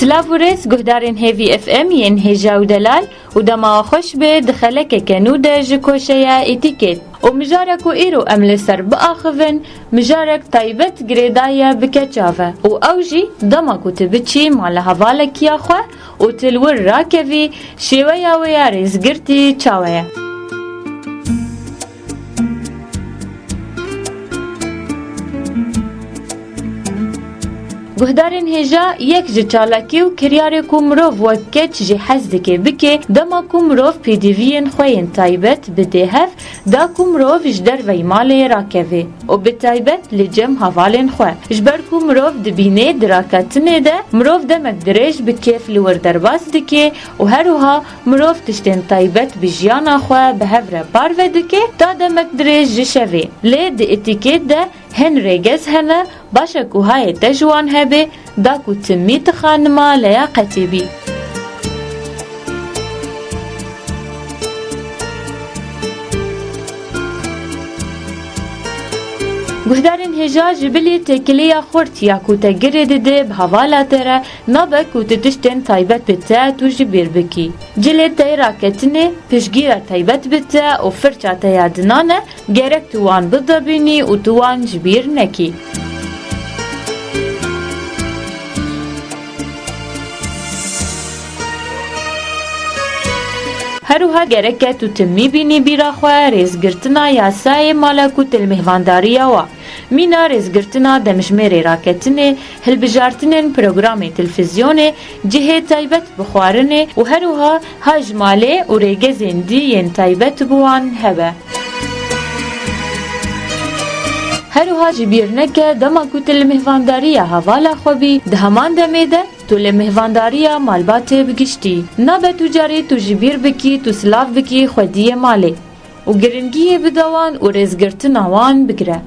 سلاف و ریز گهدارین هیوی اف ام ین هجا و دلال و دما خوش به دخلک کنو ده جکوشه اتیکت و مجارک و ایرو امل سر بآخفن مجارک تایبت گریدایا بکچاوه و اوجی دما کتب چی مال حوالکیا خواه و تلور راکوی شیوه یا و یا ریزگرتی چاوه. گهدارین هجا یک جه چالاکی و کریار کو مروف وکت جه حز دکه بکه دما کو مروف پیدیوین خوین تایبت بده هف دا کو مروف جدر وی مالی راکوه و به تایبت لجم حوالین خواه جبر کو مروف دبینه دراکتنه ده مروف دمک درش بکیف لور درباز دکه و هروها مروف تشتین تایبت بجیانا خواه به هفره پارو دکه تا دمک درش جشوه لی ده اتیکت ده هن ریگز هنه باشه که های تجوان هبه دا که تمیت خانما لیاقتی بی. گهدارین هجا جبلی تکلیه خورد یا که تگره دیده به حوالا تره نابه که تشتین تایبت بته تو جبیر بکی. جلی تای راکتنه پشگیره تایبت بته و فرچه تایدنانه گرک توان بدبینی و توان جبیر نکی. هروها گرکه تو تمی بینی بیرا خواه ریزگرتنا یاسای مالکوت المهوانداری و مینا ریزگرتنا دمشمیر راکتنه هلبجارتنن پروگرام تلفزیونه جهه تایبت بخوارنه و هروها هاجماله و ریگزندی ین تایبت بوان هبه. هروها جبیرنکه دما کوت المهوانداری حوالا خوبی دهمان دمیده تو المهوانداری مالبات بگشتی نابه تو جاری تو جبیر بکی تو سلاف بکی خودی مالی و گرنگی بدوان و ریزگرتن آوان بگره.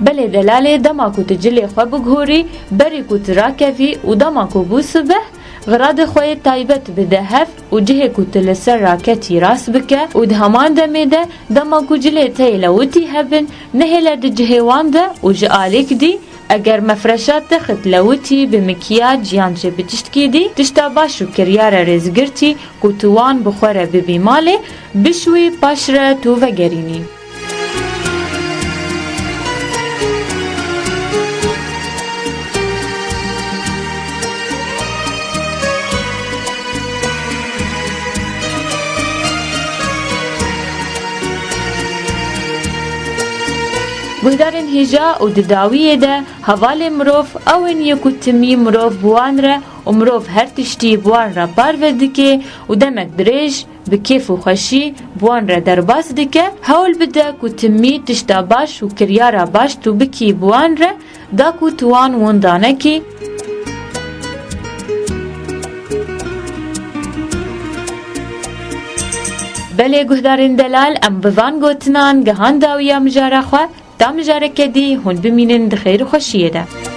بله دلاله دما کوت جلی خواه بگهوری بری کوت راکوی و دما کو بوسبه غراد خوی تایبت بده هف و جه کوت لسر راکتی راس بکه و دهمان دمیده دما کو جلی تایلوتی هبن نهلا ده جهوان ده و جعالیک دی اگر مفرشات تخت لوتی بمکیاج جیان جه بتشتکی دی تشتا باشو کریار رزگرتی کو توان بخوره ببیماله بشوی پاشره تو وگرینی. گهدارین هجا و دداویه ده حوال مروف اوین یکو تمی مروف بوان را و مروف هر تشتی بوان را پارو دکه و دمک دریج بکیف و خوشی بوان را درباز دکه حول بده که تمی تشتا باش و کریارا باش تو بکی بوان را دا که توان وندانه که بله گهدارین دلال ام بوان گوتنان گهان داویا مجاره خواه تا مجاره که دی هون بمینن دخیر خوشیه ده.